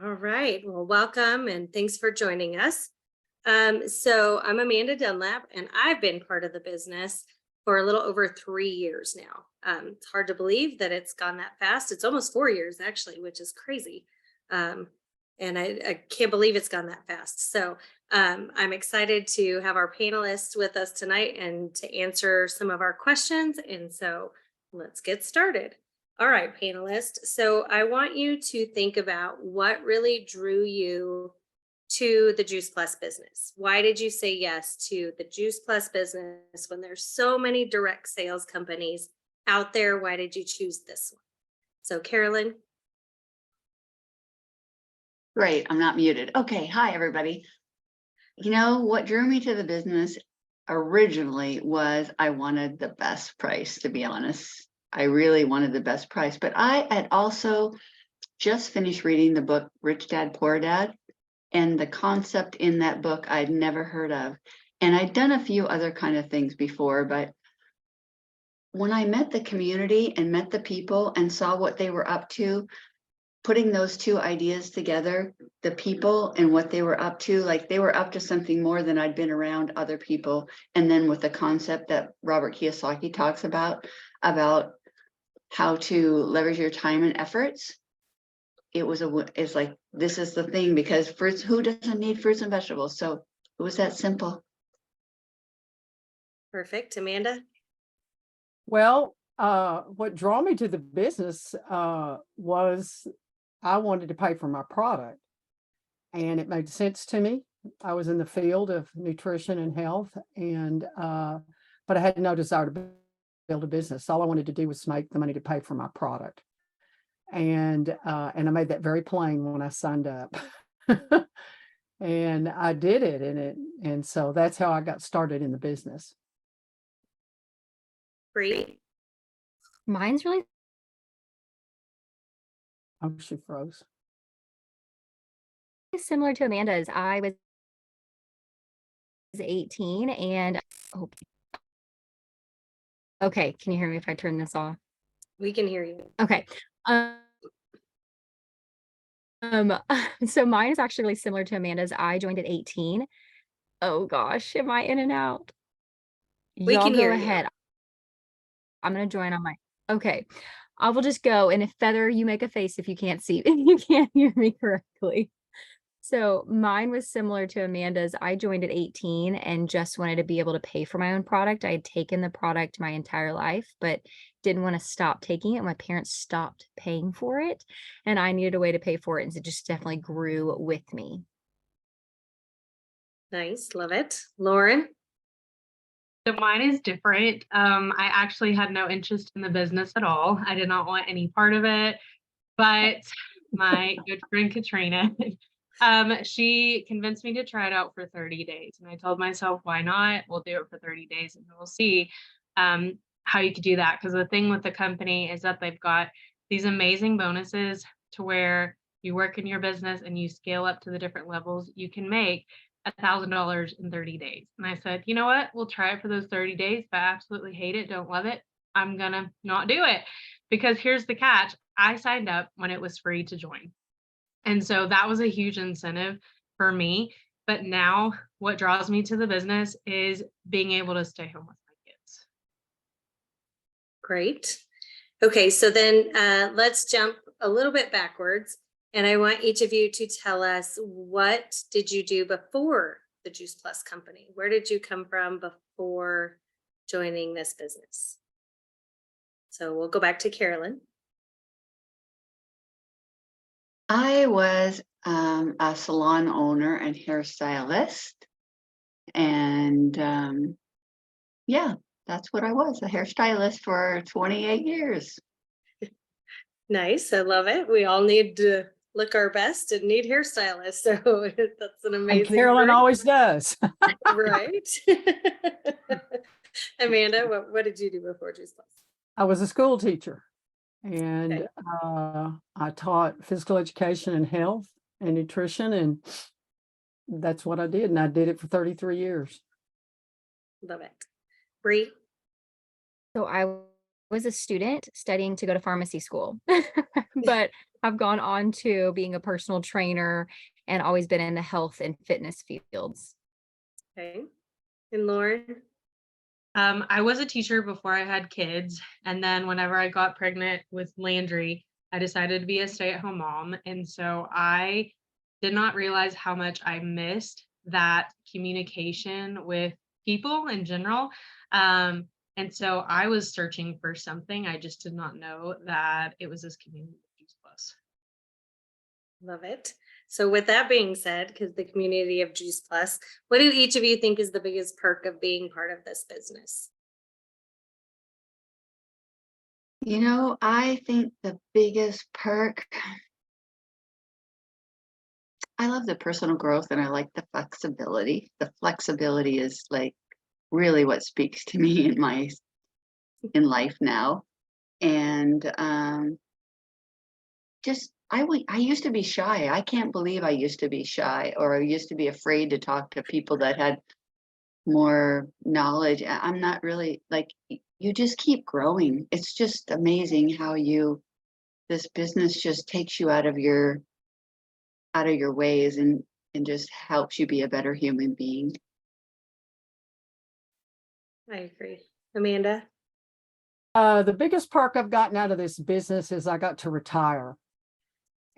All right. Well, welcome and thanks for joining us. So I'm Amanda Dunlap, and I've been part of the business for a little over 3 years now. It's hard to believe that it's gone that fast. It's almost 4 years, actually, which is crazy. Um, and I can't believe it's gone that fast. So I'm excited to have our panelists with us tonight and to answer some of our questions. And so let's get started. All right, panelists. So I want you to think about what really drew you to the Juice Plus business. Why did you say yes to the Juice Plus business when there's so many direct sales companies out there? Why did you choose this one? So Carolyn. Great, I'm not muted. Okay, hi, everybody. You know, what drew me to the business originally was I wanted the best price, to be honest. I really wanted the best price, but I had also just finished reading the book Rich Dad, Poor Dad, and the concept in that book I'd never heard of. And I'd done a few other kind of things before, but when I met the community and met the people and saw what they were up to, putting those two ideas together, the people and what they were up to, like they were up to something more than I'd been around other people. And then with the concept that Robert Kiyosaki talks about how to leverage your time and efforts, it's like, this is the thing, because fruits, who doesn't need fruits and vegetables? So it was that simple. Perfect. Amanda? Well, what drew me to the business was I wanted to pay for my product, and it made sense to me. I was in the field of nutrition and health, and but I had no desire to build a business. All I wanted to do was make the money to pay for my product, and I made that very plain when I signed up. And I did it, and so that's how I got started in the business. Great. Mine's really Oh, she froze. similar to Amanda's. I was 18 and oh, okay, can you hear me if I turn this off? We can hear you. Okay. So mine is actually really similar to Amanda's. I joined at 18. Oh gosh, am I in and out? We Y'all can go hear you. ahead. I'm gonna join on my okay. I will just go, and if Feather, you make a face if you can't see, if you can't hear me correctly. So mine was similar to Amanda's. I joined at 18 and just wanted to be able to pay for my own product. I had taken the product my entire life, but didn't want to stop taking it. My parents stopped paying for it, and I needed a way to pay for it. And so it just definitely grew with me. Nice. Love it. Lauren? So mine is different. I actually had no interest in the business at all. I did not want any part of it, but my good friend Katrina, she convinced me to try it out for 30 days. And I told myself, why not? We'll do it for 30 days and we'll see how you could do that. Because the thing with the company is that they've got these amazing bonuses to where you work in your business and you scale up to the different levels, you can make $1,000 in 30 days. And I said, you know what? We'll try it for those 30 days. If I absolutely hate it, don't love it, I'm gonna not do it. Because here's the catch. I signed up when it was free to join. And so that was a huge incentive for me. But now what draws me to the business is being able to stay home with my kids. Great. Okay, so then let's jump a little bit backwards. And I want each of you to tell us, what did you do before the Juice Plus company? Where did you come from before joining this business? So we'll go back to Carolyn. I was a salon owner and hairstylist. And yeah, that's what I was, a hairstylist for 28 years. Nice. I love it. We all need to look our best and need hairstylists. So that's an amazing. And Carolyn group. always does. Right. Amanda, what did you do before Juice Plus? I was a school teacher, and Okay. I taught physical education and health and nutrition, and that's what I did. And I did it for 33 years. Love it. Bree? So I was a student studying to go to pharmacy school, but have gone on to being a personal trainer and always been in the health and fitness fields. Okay. And Lauren? I was a teacher before I had kids. And then whenever I got pregnant with Landry, I decided to be a stay-at-home mom. And so I did not realize how much I missed that communication with people in general. And so I was searching for something. I just did not know that it was this community of Juice Plus. Love it. So with that being said, because the community of Juice Plus, what do each of you think is the biggest perk of being part of this business? You know, I think the biggest perk, I love the personal growth and I like the flexibility. The flexibility is like really what speaks to me in life now. And just I used to be shy. I can't believe I used to be shy, or I used to be afraid to talk to people that had more knowledge. I'm not really like, you just keep growing. It's just amazing how this business just takes you out of your ways and just helps you be a better human being. I agree. Amanda? The biggest perk I've gotten out of this business is I got to retire.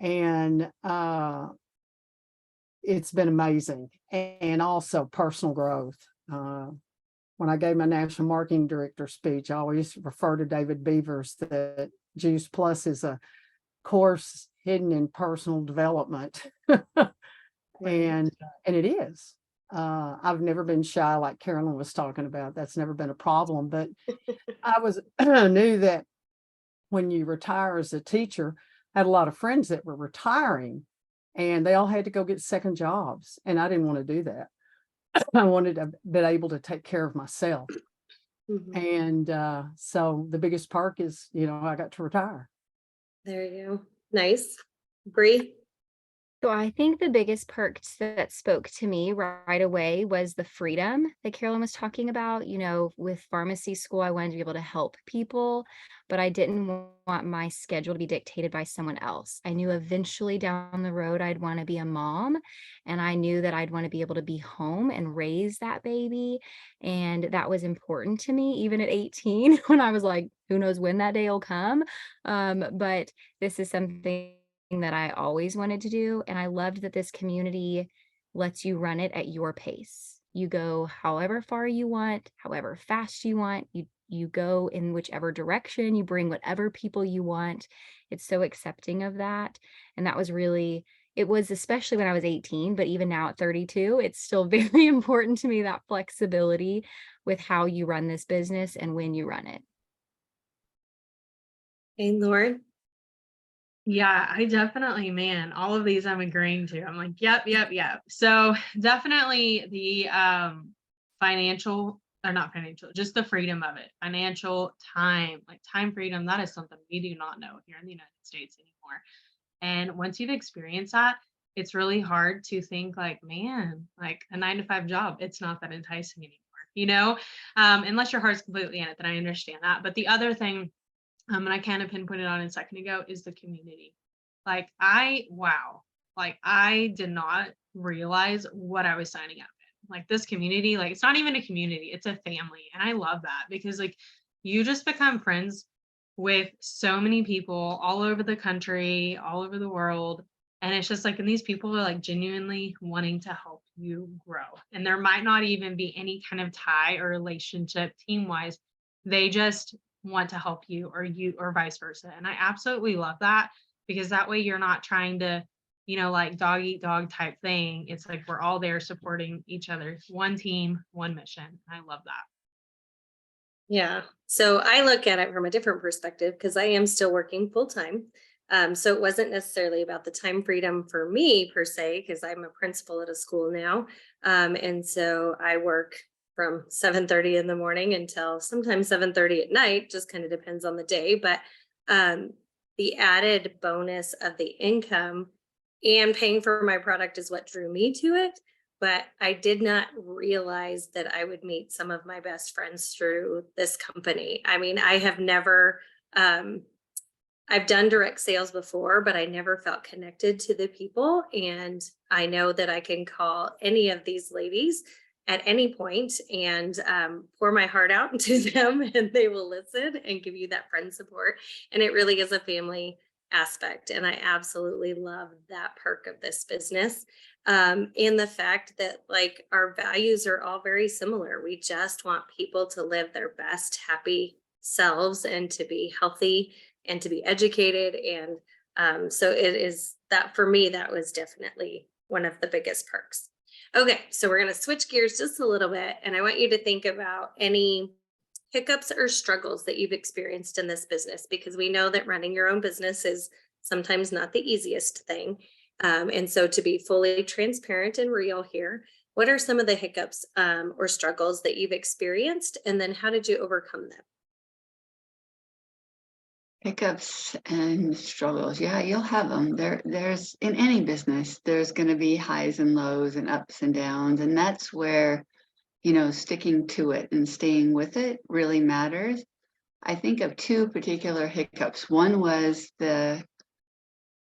And it's been amazing. And also personal growth. When I gave my national marketing director speech, I always refer to David Beavers that Juice Plus is a course hidden in personal development. And it is. I've never been shy like Carolyn was talking about. That's never been a problem. But I knew that when you retire as a teacher, I had a lot of friends that were retiring and they all had to go get second jobs. And I didn't want to do that. I wanted to be able to take care of myself. Mhm. And so the biggest perk is, I got to retire. There you go. Nice. Bree? So I think the biggest perks that spoke to me right away was the freedom that Carolyn was talking about. With pharmacy school, I wanted to be able to help people, but I didn't want my schedule to be dictated by someone else. I knew eventually down the road I'd want to be a mom, and I knew that I'd want to be able to be home and raise that baby. And that was important to me, even at 18, when I was like, who knows when that day will come. But this is something that I always wanted to do. And I loved that this community lets you run it at your pace. You go however far you want, however fast you want. You go in whichever direction, you bring whatever people you want. It's so accepting of that. And that was really, it was especially when I was 18, but even now at 32, it's still very important to me, that flexibility with how you run this business and when you run it. Hey, Lauren? Yeah, I definitely, man, all of these I'm agreeing to. I'm like, yep. So definitely the financial, or not financial, just the freedom of it. Financial time, like time freedom, that is something we do not know here in the United States anymore. And once you've experienced that, it's really hard to think like, man, like a 9-to-5 job, it's not that enticing anymore, unless your heart's completely in it, then I understand that. But the other thing, and I kind of pinpointed on a second ago, is the community. Like I did not realize what I was signing up in. Like this community, like it's not even a community, it's a family. And I love that because like you just become friends with so many people all over the country, all over the world. And it's just like, and these people are like genuinely wanting to help you grow. And there might not even be any kind of tie or relationship team wise. They just want to help you or vice versa. And I absolutely love that because that way you're not trying to, like dog eat dog type thing. It's like we're all there supporting each other. One team, one mission. I love that. Yeah. So I look at it from a different perspective because I am still working full time. So it wasn't necessarily about the time freedom for me per se, because I'm a principal at a school now. And so I work from 7:30 in the morning until sometimes 7:30 at night, just kind of depends on the day. But the added bonus of the income and paying for my product is what drew me to it. But I did not realize that I would meet some of my best friends through this company. I mean, I have never I've done direct sales before, but I never felt connected to the people. And I know that I can call any of these ladies at any point and pour my heart out to them, and they will listen and give you that friend support. And it really is a family aspect. And I absolutely love that perk of this business. And the fact that like our values are all very similar. We just want people to live their best, happy selves and to be healthy and to be educated. And so it is that for me, that was definitely one of the biggest perks. Okay, so we're going to switch gears just a little bit. And I want you to think about any hiccups or struggles that you've experienced in this business, because we know that running your own business is sometimes not the easiest thing. And so to be fully transparent and real here, what are some of the hiccups or struggles that you've experienced? And then how did you overcome them? Hiccups and struggles. Yeah, you'll have them. There's in any business, there's going to be highs and lows and ups and downs. And that's where, sticking to it and staying with it really matters. I think of two particular hiccups. One was the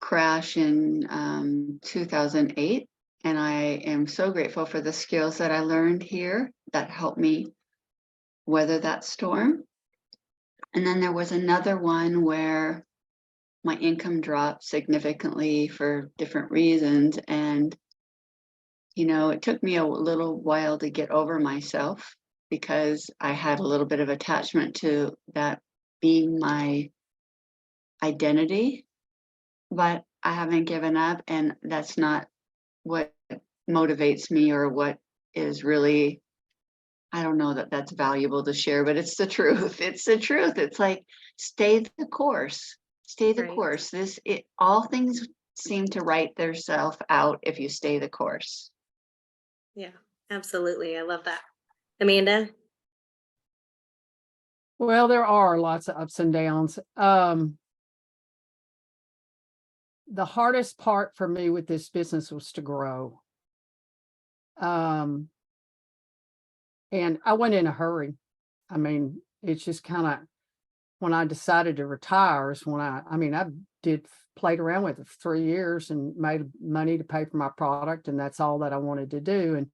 crash in 2008. And I am so grateful for the skills that I learned here that helped me weather that storm. And then there was another one where my income dropped significantly for different reasons. And, it took me a little while to get over myself because I had a little bit of attachment to that being my identity. But I haven't given up, and that's not what motivates me or what is really, I don't know that that's valuable to share, but it's the truth. It's the truth. It's like, stay the course, stay the Right. course. All things seem to write themselves out if you stay the course. Yeah, absolutely. I love that. Amanda? Well, there are lots of ups and downs. The hardest part for me with this business was to grow. And I went in a hurry. I mean, it's just kind of when I decided to retire is when I played around with it for 3 years and made money to pay for my product. And that's all that I wanted to do. And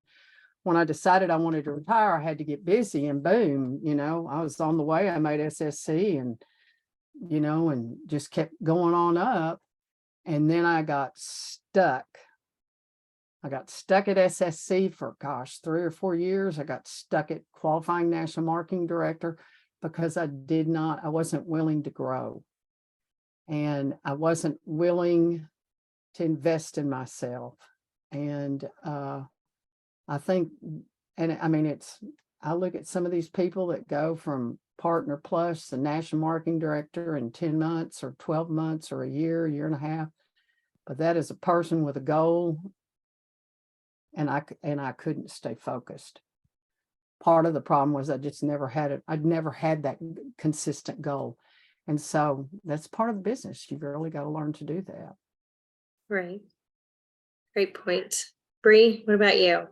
when I decided I wanted to retire, I had to get busy, and boom, I was on the way. I made SSC and just kept going on up. And then I got stuck. I got stuck at SSC for 3 or 4 years. I got stuck at qualifying national marketing director because I wasn't willing to grow. And I wasn't willing to invest in myself. And I think, I look at some of these people that go from partner plus the national marketing director in 10 months or 12 months or a year and a half. But that is a person with a goal. And I couldn't stay focused. Part of the problem was I just never had it. I'd never had that consistent goal. And so that's part of the business. You've really got to learn to do that. Right. Great point. Bree, what about you?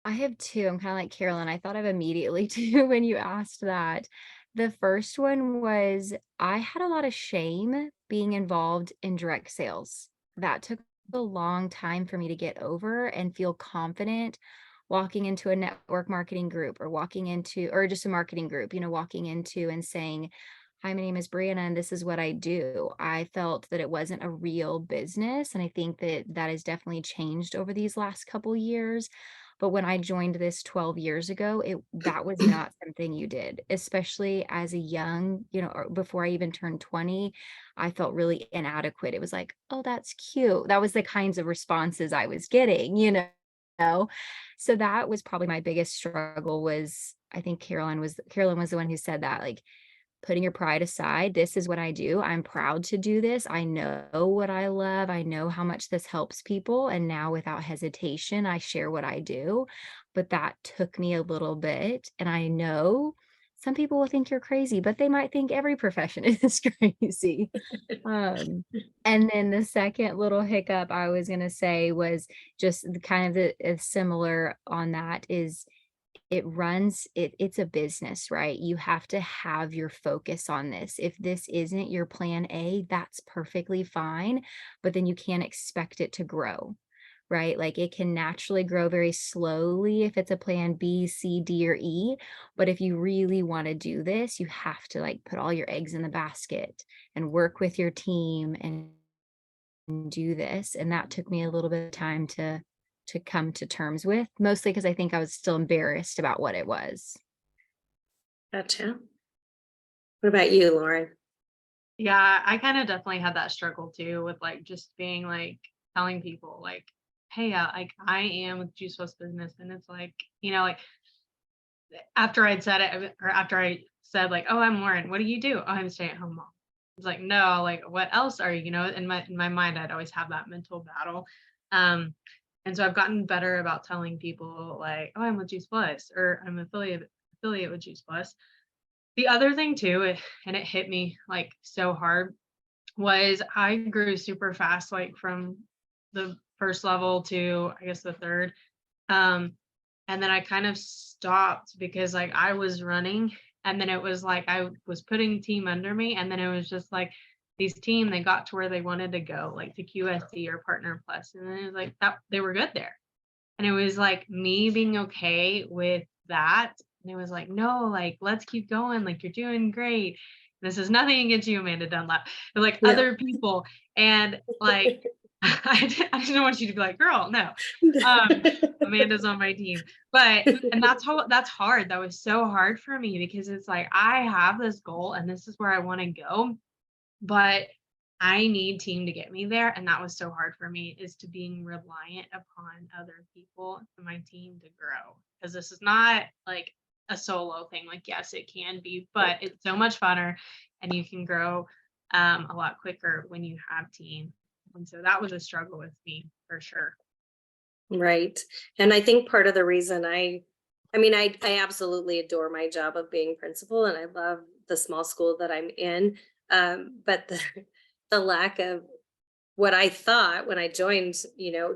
I have two. I'm kind of like Carolyn. I thought of immediately too when you asked that. The first one was I had a lot of shame being involved in direct sales. That took a long time for me to get over and feel confident walking into a network marketing group or just a marketing group, walking into and saying, "Hi, my name is Brianna and this is what I do." I felt that it wasn't a real business. And I think that has definitely changed over these last couple years. But when I joined this 12 years ago, that was not something you did, especially as a young, or before I even turned 20, I felt really inadequate. It was like, "Oh, that's cute." That was the kinds of responses I was getting, So that was probably my biggest struggle was, I think Carolyn was the one who said that, like, putting your pride aside. This is what I do. I'm proud to do this. I know what I love. I know how much this helps people. And now without hesitation, I share what I do. But that took me a little bit. And I know some people will think you're crazy, but they might think every profession is crazy. And then the second little hiccup I was going to say was just similar on that is it's a business, right? You have to have your focus on this. If this isn't your plan A, that's perfectly fine, but then you can't expect it to grow, right? Like it can naturally grow very slowly if it's a plan B, C, D, or E. But if you really want to do this, you have to like put all your eggs in the basket and work with your team and do this. And that took me a little bit of time to come to terms with, mostly because I think I was still embarrassed about what it was. Gotcha. What about you, Lauren? Yeah, I kind of definitely had that struggle too with like just being like telling people like, hey, like I am with Juice Plus Business. And it's like, like after I'd said it, or after I said like, oh, I'm Lauren, what do you do? Oh, I'm a stay-at-home mom. It's like, no, like what else are you? In my mind, I'd always have that mental battle. And so I've gotten better about telling people like, oh, I'm with Juice Plus, or I'm affiliate with Juice Plus. The other thing too, and it hit me like so hard, was I grew super fast, like from the first level to I guess the third. And then I kind of stopped because like I was running, and then it was like I was putting team under me, and then it was just like these team, they got to where they wanted to go, like to QSC or Partner Plus, and then it was like that they were good there. And it was like me being okay with that. And it was like, no, like let's keep going, like you're doing great. This is nothing against you, Amanda Dunlap, but like No. other people. And like I didn't want you to be like, girl, no. Amanda's on my team. But and that's hard. That was so hard for me because it's like I have this goal and this is where I want to go, but I need team to get me there. And that was so hard for me, is to being reliant upon other people and my team to grow. Because this is not like a solo thing. Like, yes, it can be, but it's so much funner and you can grow a lot quicker when you have team. And so that was a struggle with me for sure. Right. And I think part of the reason I absolutely adore my job of being principal, and I love the small school that I'm in. But the lack of what I thought when I joined,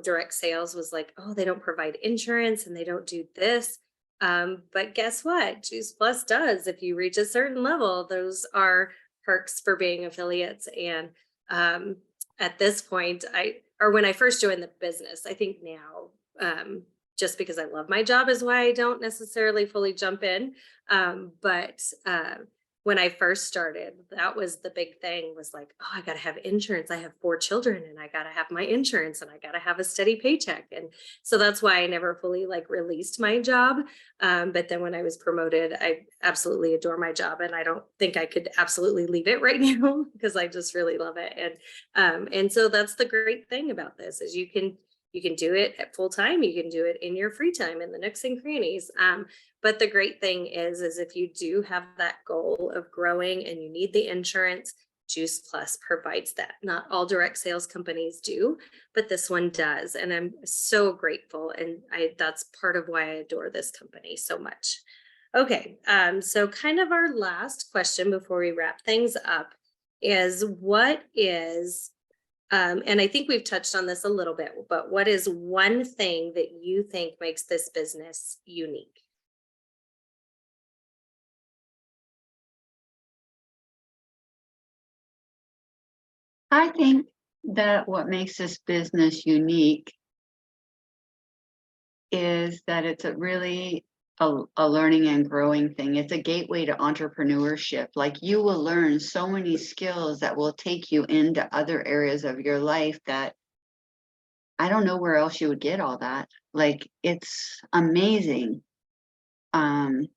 direct sales was like, oh, they don't provide insurance and they don't do this. But guess what? Juice Plus does. If you reach a certain level, those are perks for being affiliates. And at this point, when I first joined the business, I think now, just because I love my job is why I don't necessarily fully jump in. But when I first started, that was the big thing, was like, oh, I got to have insurance. I have 4 children and I got to have my insurance and I got to have a steady paycheck. And so that's why I never fully like released my job. But then when I was promoted, I absolutely adore my job. And I don't think I could absolutely leave it right now because I just really love it. And so that's the great thing about this, is you can do it at full time. You can do it in your free time in the nooks and crannies. But the great thing is if you do have that goal of growing and you need the insurance, Juice Plus provides that. Not all direct sales companies do, but this one does. And I'm so grateful. And that's part of why I adore this company so much. Okay. So kind of our last question before we wrap things up is, what is, and I think we've touched on this a little bit, but what is one thing that you think makes this business unique? I think that what makes this business unique is that it's a really a learning and growing thing. It's a gateway to entrepreneurship. Like, you will learn so many skills that will take you into other areas of your life that I don't know where else you would get all that. Like, it's amazing. The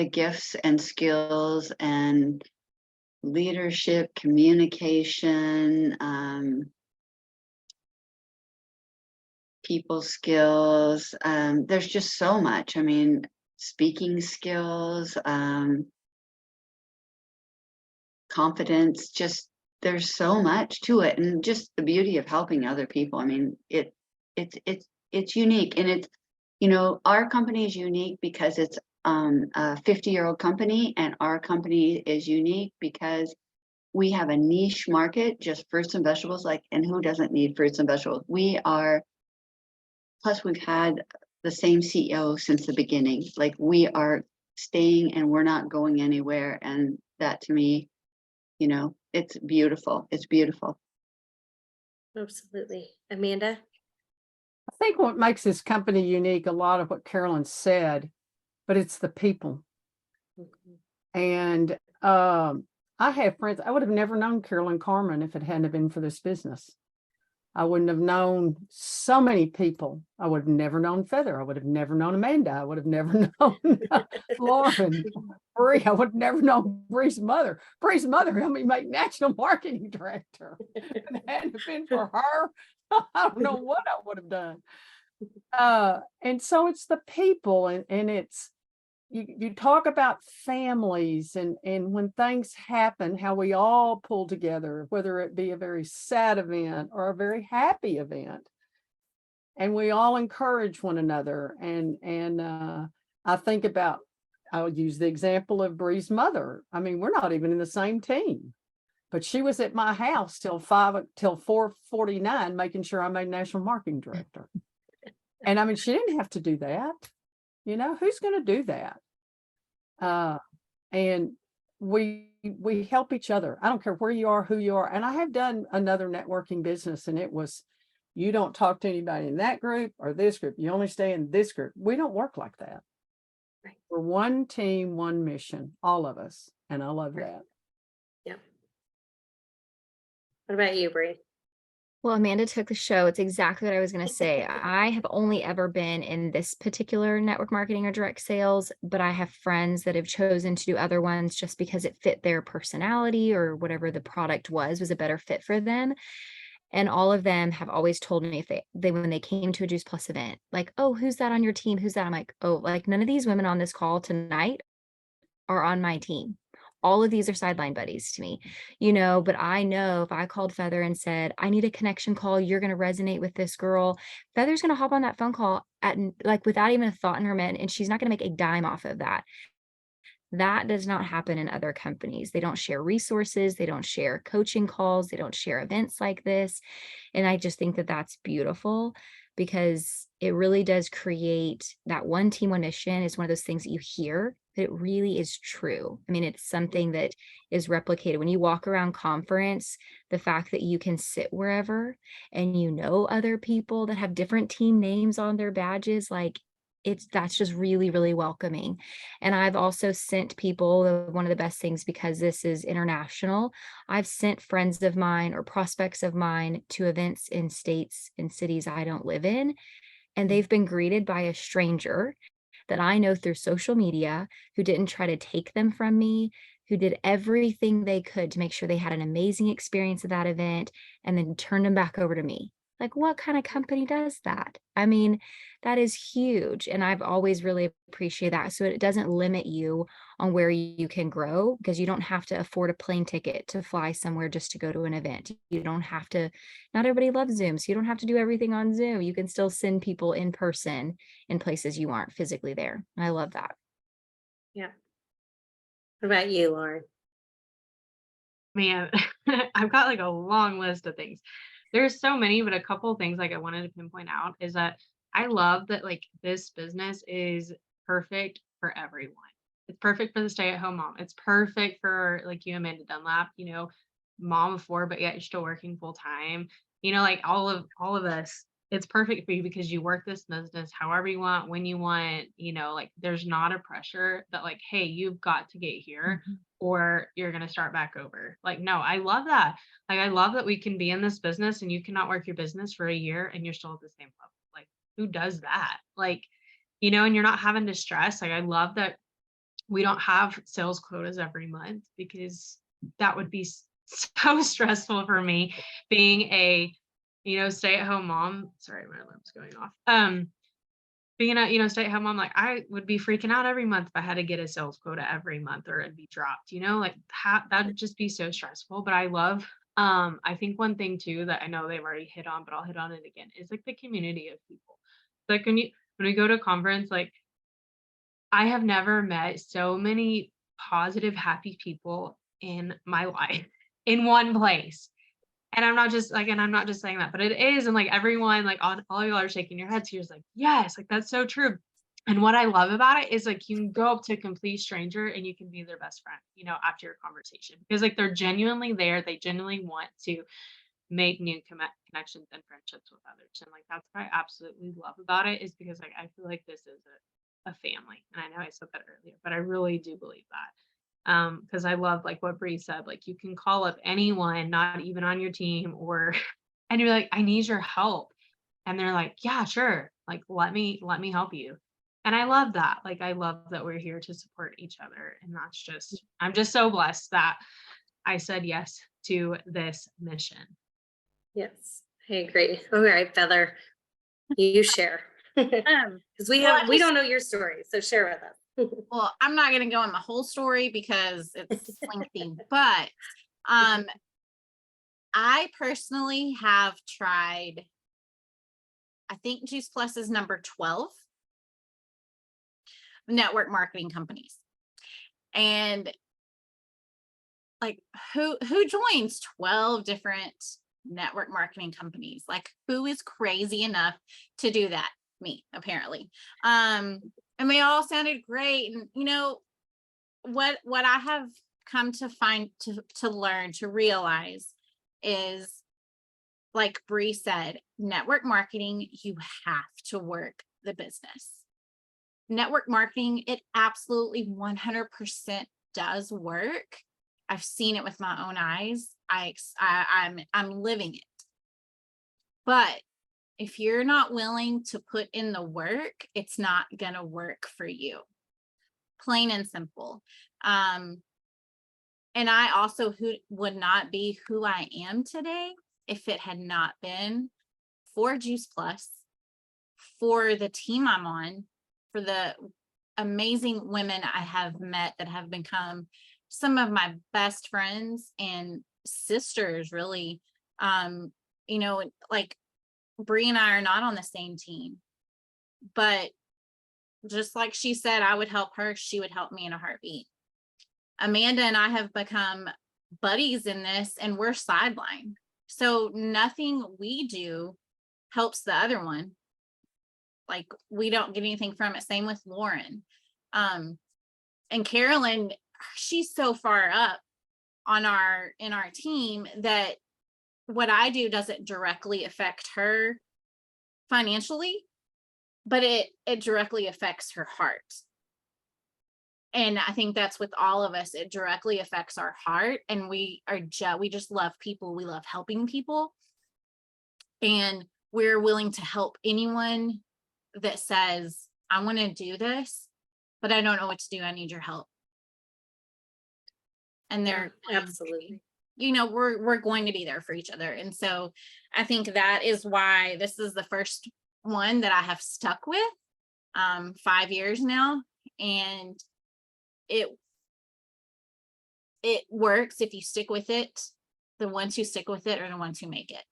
gifts and skills and leadership, communication, people skills. There's just so much. I mean, speaking skills, confidence, just there's so much to it. And just the beauty of helping other people. I mean, it's unique. And it's, our company is unique because it's a 50-year-old company, and our company is unique because we have a niche market, just fruits and vegetables, and who doesn't need fruits and vegetables? Plus we've had the same CEO since the beginning. Like, we are staying and we're not going anywhere. And that, to me, it's beautiful. It's beautiful. Absolutely. Amanda? I think what makes this company unique, a lot of what Carolyn said, but it's the people. And I have friends, I would have never known Carolyn Carmen if it hadn't been for this business. I wouldn't have known so many people. I would have never known Feather. I would have never known Amanda. I would have never known Lauren, Bree. I would have never known Bree's mother. Bree's mother helped me make national marketing director. If it hadn't been for her, I don't know what I would have done. And so it's the people, and it's, you talk about families and when things happen, how we all pull together, whether it be a very sad event or a very happy event. And we all encourage one another. And I think about, I'll use the example of Bree's mother. I mean, we're not even in the same team, but she was at my house till 4:49, making sure I made national marketing director. And I mean, she didn't have to do that. Who's going to do that? And we help each other. I don't care where you are, who you are. And I have done another networking business, and it was, you don't talk to anybody in that group or this group. You only stay in this group. We don't work like that. Right. We're one team, one mission, all of us. And I love Right. that. Yeah. What about you, Bree? Well, Amanda took the show. It's exactly what I was going to say. I have only ever been in this particular network marketing or direct sales, but I have friends that have chosen to do other ones just because it fit their personality, or whatever the product was a better fit for them. And all of them have always told me, if they when they came to a Juice Plus event, like, oh, who's that on your team? Who's that? I'm like, oh, like, none of these women on this call tonight are on my team. All of these are sideline buddies to me, but I know if I called Feather and said, I need a connection call, you're going to resonate with this girl, Feather's going to hop on that phone call without even a thought in her mind, and she's not going to make a dime off of that. That does not happen in other companies. They don't share resources. They don't share coaching calls. They don't share events like this. And I just think that that's beautiful, because it really does create that one team, one mission. Is one of those things that you hear, but it really is true. I mean, it's something that is replicated when you walk around conference. The fact that you can sit wherever and other people that have different team names on their badges, that's just really, really welcoming. And I've also sent people, one of the best things, because this is international, I've sent friends of mine or prospects of mine to events in states and cities I don't live in, and they've been greeted by a stranger that I know through social media, who didn't try to take them from me, who did everything they could to make sure they had an amazing experience at that event, and then turned them back over to me. Like, what kind of company does that? I mean, that is huge. And I've always really appreciated that. So it doesn't limit you on where you can grow, because you don't have to afford a plane ticket to fly somewhere just to go to an event. You don't have to, not everybody loves Zoom, so you don't have to do everything on Zoom. You can still send people in person in places you aren't physically there. And I love that. Yeah. What about you, Lauren? Man, I've got like a long list of things. There's so many, but a couple of things like I wanted to pinpoint out is that I love that like this business is perfect for everyone. It's perfect for the stay-at-home mom. It's perfect for like you, Amanda Dunlap, mom of 4, but yet you're still working full time. Like all of us. It's perfect for you because you work this business however you want, when you want. Like there's not a pressure that like, hey, you've got to get here or you're going to start back over. Like, no, I love that. Like, I love that we can be in this business and you cannot work your business for a year and you're still at the same level. Like, who does that? Like, and you're not having to stress. Like, I love that we don't have sales quotas every month, because that would be so stressful for me being a, stay-at-home mom. Sorry, my alarm's going off. Being a, stay-at-home mom, like I would be freaking out every month if I had to get a sales quota every month or it'd be dropped, like that'd just be so stressful. But I love, I think one thing too that I know they've already hit on, but I'll hit on it again, is like the community of people. Like when we go to a conference, like I have never met so many positive, happy people in my life in one place. And I'm not just like, and I'm not just saying that, but it is. And like everyone, like all y'all are shaking your heads. You're just like, yes, like that's so true. And what I love about it is like you can go up to a complete stranger and you can be their best friend, after your conversation, because like they're genuinely there. They genuinely want to make new connections and friendships with others. And like that's what I absolutely love about it, is because like I feel like this is a family. And I know I said that earlier, but I really do believe that. Because I love like what Bree said, like you can call up anyone, not even on your team, or and you're like, I need your help. And they're like, yeah, sure. Like let me help you. And I love that. Like I love that we're here to support each other. And that's just, I'm just so blessed that I said yes to this mission. Yes, I agree. All right, Feather, you share. Because we don't know your story, so share with us. Well, I'm not going to go in the whole story because it's lengthy, but I personally have tried, I think Juice Plus is number 12 network marketing companies. And like who joins 12 different network marketing companies? Like who is crazy enough to do that? Me, apparently. And they all sounded great. And what I have come to find, to learn, to realize is, like Bree said, network marketing, you have to work the business. Network marketing, it absolutely 100% does work. I've seen it with my own eyes. I'm living it. But if you're not willing to put in the work, it's not gonna work for you. Plain and simple. And I also would not be who I am today if it had not been for Juice Plus, for the team I'm on, for the amazing women I have met that have become some of my best friends and sisters, really. Like Bree and I are not on the same team, but just like she said, I would help her, she would help me in a heartbeat. Amanda and I have become buddies in this, and we're sidelined. So nothing we do helps the other one. Like we don't get anything from it. Same with Lauren. And Carolyn, she's so far up in our team that what I do doesn't directly affect her financially, but it directly affects her heart. And I think that's with all of us. It directly affects our heart, and we just love people. We love helping people, and we're willing to help anyone that says, I want to do this, but I don't know what to do. I need your help. And they're Absolutely. we're going to be there for each other. And so I think that is why this is the first one that I have stuck with 5 years now. And it works if you stick with it. The ones who stick with it are the ones who make it.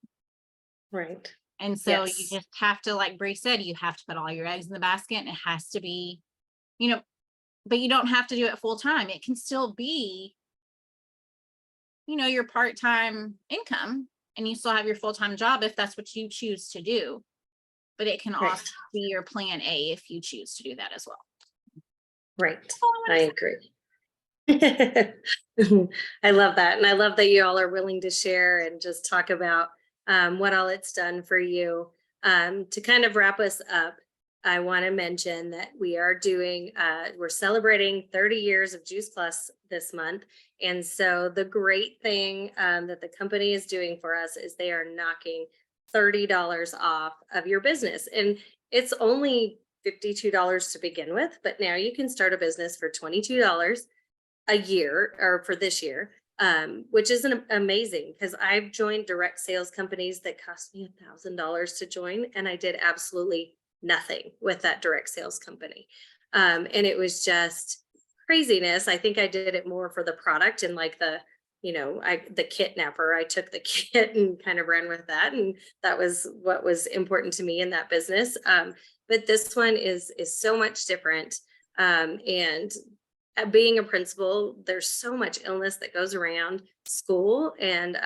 Right. And so Yes. you just have to, like Bree said, you have to put all your eggs in the basket, and it has to be, but you don't have to do it full time. It can still be, your part-time income, and you still have your full-time job if that's what you choose to do. But it can Right. also be your plan A if you choose to do that as well. Right. all I I wanna agree. I love that. And I love that you all are willing to share and just talk about what all it's done for you. To kind of wrap us up, I want to mention that we're celebrating 30 years of Juice Plus this month. And so the great thing that the company is doing for us is they are knocking $30 off of your business. And it's only $52 to begin with, but now you can start a business for $22 a year, or for this year, which is amazing, because I've joined direct sales companies that cost me $1,000 to join, and I did absolutely nothing with that direct sales company. And it was just craziness. I think I did it more for the product and like the kidnapper. I took the kit and kind of ran with that, and that was what was important to me in that business. But this one is so much different. And being a principal, there's so much illness that goes around school. And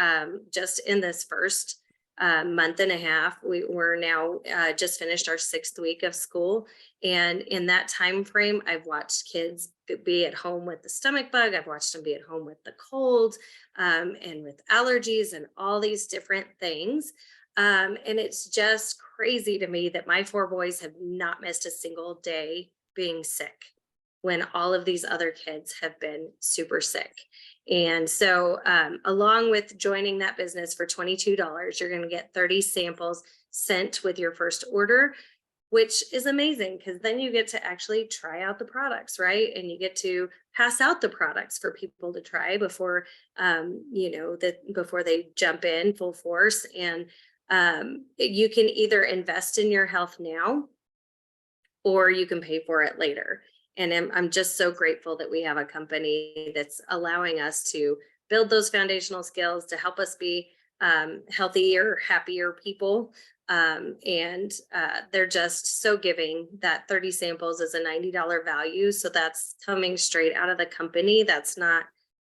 just in this first month and a half, we're now just finished our 6th week of school. And in that time frame, I've watched kids be at home with the stomach bug. I've watched them be at home with the cold and with allergies and all these different things. And it's just crazy to me that my 4 boys have not missed a single day being sick when all of these other kids have been super sick. And so along with joining that business for $22, you're going to get 30 samples sent with your first order, which is amazing because then you get to actually try out the products, right? And you get to pass out the products for people to try before, before they jump in full force. And you can either invest in your health now, or you can pay for it later. And I'm just so grateful that we have a company that's allowing us to build those foundational skills to help us be healthier, happier people. And they're just so giving. That 30 samples is a $90 value. So that's coming straight out of the company. That's not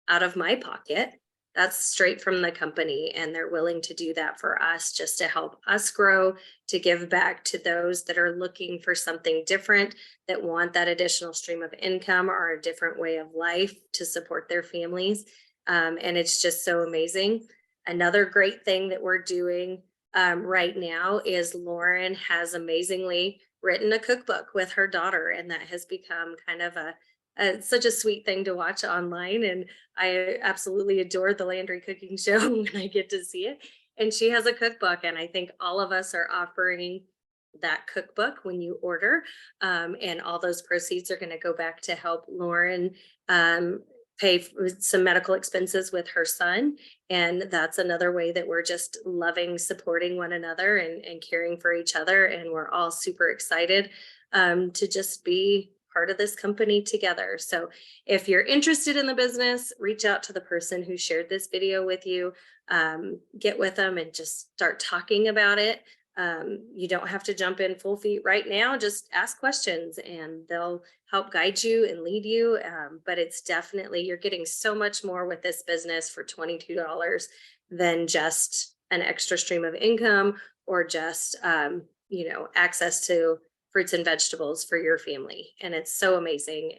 out of my pocket. That's straight from the company. And they're willing to do that for us just to help us grow, to give back to those that are looking for something different, that want that additional stream of income or a different way of life to support their families. And it's just so amazing. Another great thing that we're doing right now is Lauren has amazingly written a cookbook with her daughter, and that has become kind of such a sweet thing to watch online. And I absolutely adore the Landry Cooking Show when I get to see it. And she has a cookbook, and I think all of us are offering that cookbook when you order. And all those proceeds are going to go back to help Lauren pay for some medical expenses with her son. And that's another way that we're just loving, supporting one another and caring for each other. And we're all super excited to just be part of this company together. So if you're interested in the business, reach out to the person who shared this video with you, get with them and just start talking about it. You don't have to jump in full feet right now, just ask questions and they'll help guide you and lead you. But it's definitely, you're getting so much more with this business for $22 than just an extra stream of income or just, access to fruits and vegetables for your family. And it's so amazing.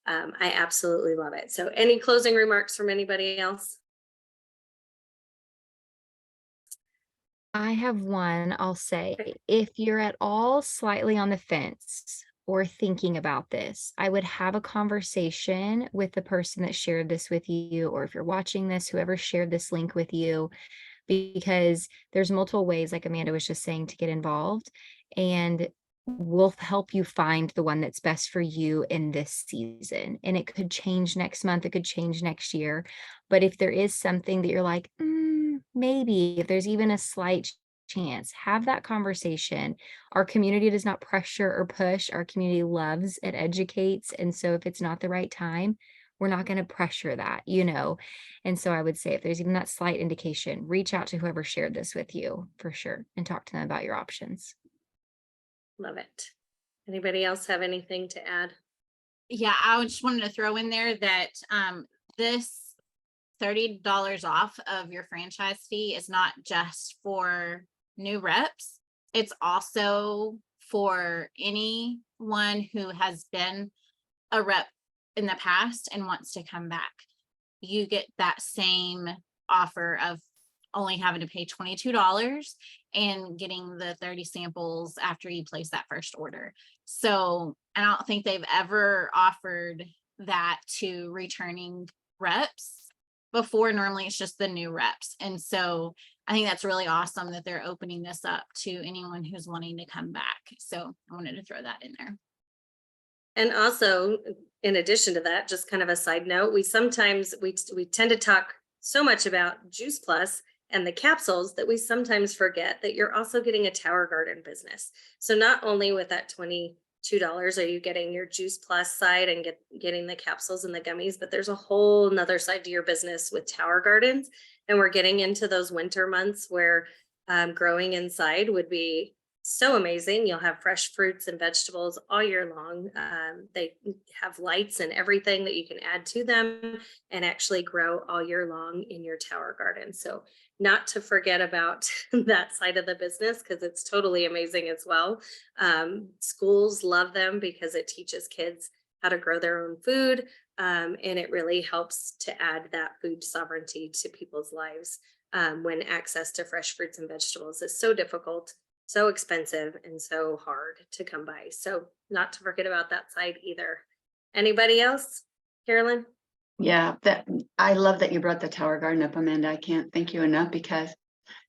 And I absolutely love it. So any closing remarks from anybody else? I have one. I'll say, if you're at all slightly on the fence or thinking about this, I would have a conversation with the person that shared this with you, or if you're watching this, whoever shared this link with you, because there's multiple ways, like Amanda was just saying, to get involved, and we'll help you find the one that's best for you in this season. And it could change next month, it could change next year. But if there is something that you're like, maybe if there's even a slight chance, have that conversation. Our community does not pressure or push. Our community loves and educates. And so if it's not the right time, we're not going to pressure that, And so I would say if there's even that slight indication, reach out to whoever shared this with you for sure and talk to them about your options. Love it. Anybody else have anything to add? Yeah, I just wanted to throw in there that this $30 off of your franchise fee is not just for new reps. It's also for anyone who has been a rep in the past and wants to come back. You get that same offer of only having to pay $22 and getting the 30 samples after you place that first order. So I don't think they've ever offered that to returning reps before. Normally it's just the new reps. And so I think that's really awesome that they're opening this up to anyone who's wanting to come back. So I wanted to throw that in there. And also, in addition to that, just kind of a side note, we tend to talk so much about Juice Plus and the capsules that we sometimes forget that you're also getting a Tower Garden business. So not only with that $22 are you getting your Juice Plus side and getting the capsules and the gummies, but there's a whole nother side to your business with Tower Gardens. And we're getting into those winter months where growing inside would be so amazing. You'll have fresh fruits and vegetables all year long. They have lights and everything that you can add to them and actually grow all year long in your tower garden. So not to forget about that side of the business, because it's totally amazing as well. Schools love them because it teaches kids how to grow their own food. And it really helps to add that food sovereignty to people's lives when access to fresh fruits and vegetables is so difficult, so expensive, and so hard to come by. So not to forget about that side either. Anybody else? Carolyn? Yeah, I love that you brought the Tower Garden up, Amanda. I can't thank you enough, because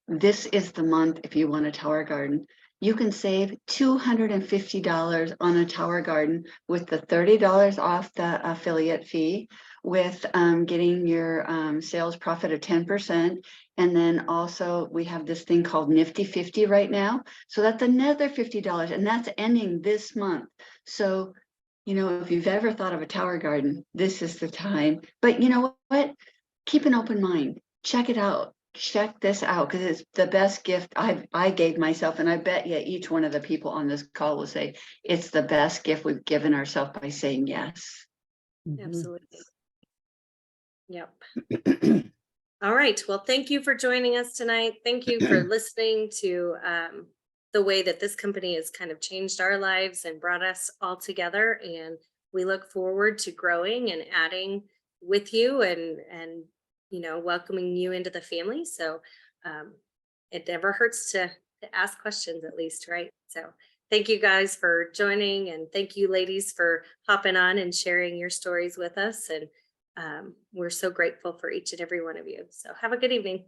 this is the month if you want a Tower Garden. You can save $250 on a Tower Garden with the $30 off the affiliate fee, with getting your sales profit of 10%. And then also we have this thing called Nifty 50 right now. So that's another $50, and that's ending this month. So, you know, if you've ever thought of a Tower Garden, this is the time. But you know what? Keep an open mind. Check it out. Check this out, because it's the best gift I gave myself, and I bet you each one of the people on this call will say it's the best gift we've given ourselves by saying yes. Mhm. Absolutely. Yep. All right. Well, thank you for joining us tonight. Thank you for listening to the way that this company has kind of changed our lives and brought us all together. And we look forward to growing and adding with you and you know, welcoming you into the family. So it never hurts to ask questions, at least, right? So thank you guys for joining, and thank you ladies for hopping on and sharing your stories with us. And we're so grateful for each and every one of you. So have a good evening.